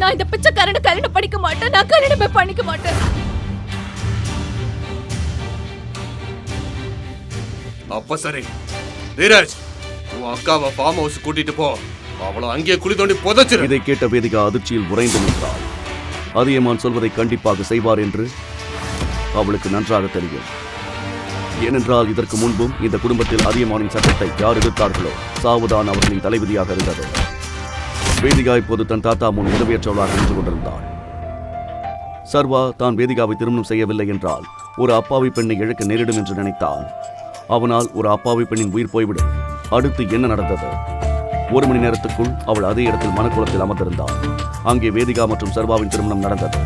நான் இந்த பிச்சைக்காரனை கல்யாணம் பண்ணிக்க மாட்டேன். நான் கல்யாணமே பண்ணிக்க மாட்டேன். அப்ப சரி தீரஜ், உன் அக்காவை ஃபார்ம் ஹவுஸ் கூட்டிட்டு போ. அவளை அங்கேயே குழி தோண்டி புதைச்சிரு. இதை கேட்ட வேதிகா அதிர்ச்சியில் உறைந்து நின்றாள். அதியமான் சொல்வதை கண்டிப்பாக செய்வார் என்று அவளுக்கு நன்றாக தெரியும். ஏனென்றால் இதற்கு முன்பும் இந்த குடும்பத்தில் அதியமானின் சட்டத்தை யார் எதிர்த்தார்களோ சாவுதான் அவர்களின் தலைவிதியாக இருந்தது. வேதிகா இப்போது தன் தாத்தா முன் உதவியற்றவளாக நின்று கொண்டிருந்தாள். சர்வா தான் வேதிகாவை திருமணம் செய்யவில்லை என்றால் ஒரு அப்பாவி பெண்ணை இழக்க நேரிடும் என்று நினைத்தான். அவனால் ஒரு அப்பாவி பெண்ணின் உயிர் போய்விடும். அடுத்து என்ன நடந்தது? 1 மணி நேரத்துக்குள் அவள் அதே இடத்தில் மனக்குளத்தில் அமர்ந்திருந்தாள். அங்கே வேதிகா மற்றும் சர்வாவின் திருமணம் நடந்தது.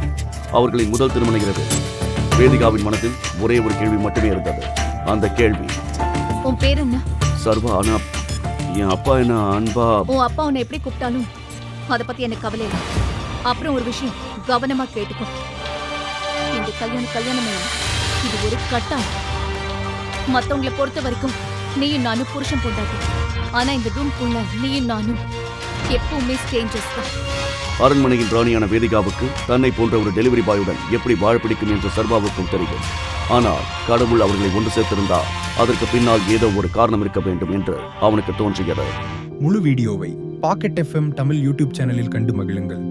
அவர்களின் முதல் திருமண இரவு. வேதிகாவின் மனதில் ஒரே ஒரு கேள்வி மட்டுமே இருந்தது. அந்த கேள்வி, உன் பேர் என்ன? சர்வா. ஆனா என் அப்பா என்ன அன்பா? உன் அப்பா உன்னை எப்படி கூப்பிட்டாலும் அதை பத்தி எனக்கு கவலை இல்லை. அப்புறம் ஒரு விஷயம் கவனமா கேட்டுக்கோ. இந்த கல்யாணம் இது ஒரு கட்டாயம். மத்தவங்களை பொறுத்த வரைக்கும் நீயும் நானும் புருஷன் பொண்டாட்டி. ஆனா இந்த ரூம்குள்ள நீயும் நானும் எப்பவுமே ஸ்ட்ரேஞ்சர்ஸ் தான். அரண்மனையின் ராணியான வேதிகாவுக்கு தன்னை போன்ற ஒரு டெலிவரி பாயுடன் எப்படி வாழ பிடிக்கும் என்று சர்வாவுக்கும் தெரியும். ஆனால் கடவுள் அவர்களை ஒன்று சேர்த்திருந்தால் அதற்கு பின்னால் ஏதோ ஒரு காரணம் இருக்க வேண்டும் என்று அவனுக்கு தோன்றியது. முழு வீடியோவை பாக்கெட் FM தமிழ் யூடியூப் சேனலில் கண்டு மகிழுங்கள்.